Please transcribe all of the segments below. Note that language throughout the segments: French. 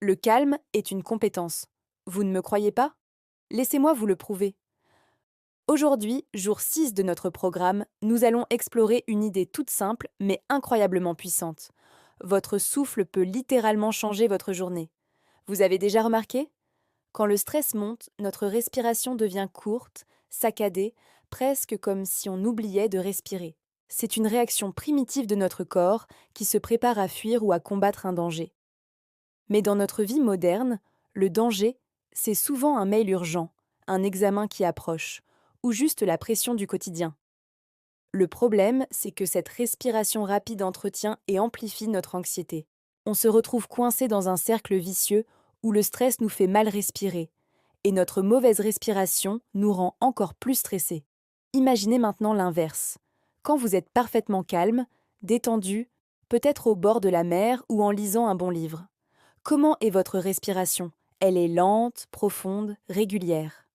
Le calme est une compétence. Vous ne me croyez pas? Laissez-moi vous le prouver. Aujourd'hui, jour 6 de notre programme, nous allons explorer une idée toute simple mais incroyablement puissante. Votre souffle peut littéralement changer votre journée. Vous avez déjà remarqué? Quand le stress monte, notre respiration devient courte, saccadée, presque comme si on oubliait de respirer. C'est une réaction primitive de notre corps qui se prépare à fuir ou à combattre un danger. Mais dans notre vie moderne, le danger, c'est souvent un mail urgent, un examen qui approche, ou juste la pression du quotidien. Le problème, c'est que cette respiration rapide entretient et amplifie notre anxiété. On se retrouve coincé dans un cercle vicieux où le stress nous fait mal respirer, et notre mauvaise respiration nous rend encore plus stressés. Imaginez maintenant l'inverse. Quand vous êtes parfaitement calme, détendu, peut-être au bord de la mer ou en lisant un bon livre. Comment est votre respiration? Elle est lente, profonde, régulière.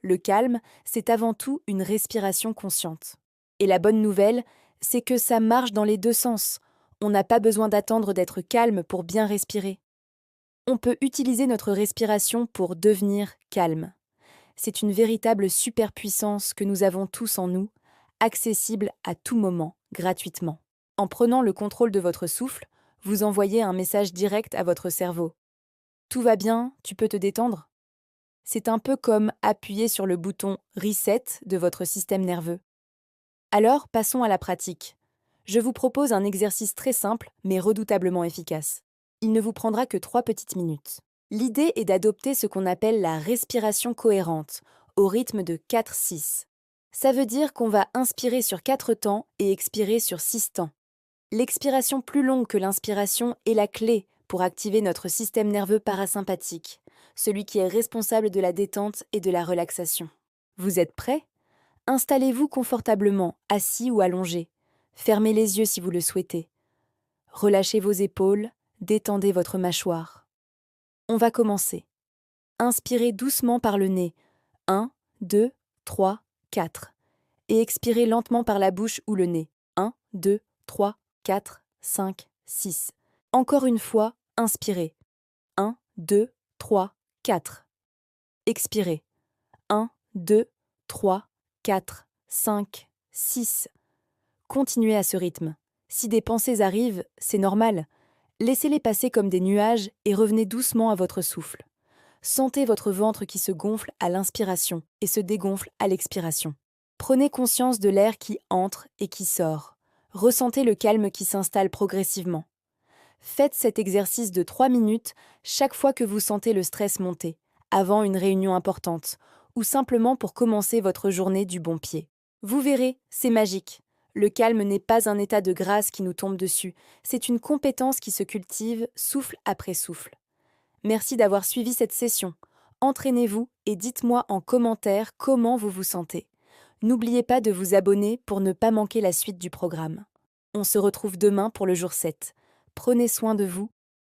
Le calme, c'est avant tout une respiration consciente. Et la bonne nouvelle, c'est que ça marche dans les deux sens. On n'a pas besoin d'attendre d'être calme pour bien respirer. On peut utiliser notre respiration pour devenir calme. C'est une véritable superpuissance que nous avons tous en nous, accessible à tout moment, gratuitement. En prenant le contrôle de votre souffle, vous envoyez un message direct à votre cerveau. Tout va bien, tu peux te détendre. C'est un peu comme appuyer sur le bouton Reset de votre système nerveux. Alors, passons à la pratique. Je vous propose un exercice très simple, mais redoutablement efficace. Il ne vous prendra que 3 petites minutes. L'idée est d'adopter ce qu'on appelle la respiration cohérente, au rythme de 4-6. Ça veut dire qu'on va inspirer sur 4 temps et expirer sur 6 temps. L'expiration plus longue que l'inspiration est la clé pour activer notre système nerveux parasympathique, celui qui est responsable de la détente et de la relaxation. Vous êtes prêts? Installez-vous confortablement, assis ou allongé. Fermez les yeux si vous le souhaitez. Relâchez vos épaules, détendez votre mâchoire. On va commencer. Inspirez doucement par le nez. 1, 2, 3, 4. Et expirez lentement par la bouche ou le nez. 1, 2, 3, 4, 5, 6. Encore une fois, inspirez. 1, 2, 3, 4. Expirez. 1, 2, 3, 4, 5, 6. Continuez à ce rythme. Si des pensées arrivent, c'est normal. Laissez-les passer comme des nuages et revenez doucement à votre souffle. Sentez votre ventre qui se gonfle à l'inspiration et se dégonfle à l'expiration. Prenez conscience de l'air qui entre et qui sort. Ressentez le calme qui s'installe progressivement. Faites cet exercice de 3 minutes chaque fois que vous sentez le stress monter, avant une réunion importante, ou simplement pour commencer votre journée du bon pied. Vous verrez, c'est magique. Le calme n'est pas un état de grâce qui nous tombe dessus, c'est une compétence qui se cultive souffle après souffle. Merci d'avoir suivi cette session. Entraînez-vous et dites-moi en commentaire comment vous vous sentez. N'oubliez pas de vous abonner pour ne pas manquer la suite du programme. On se retrouve demain pour le jour 7. Prenez soin de vous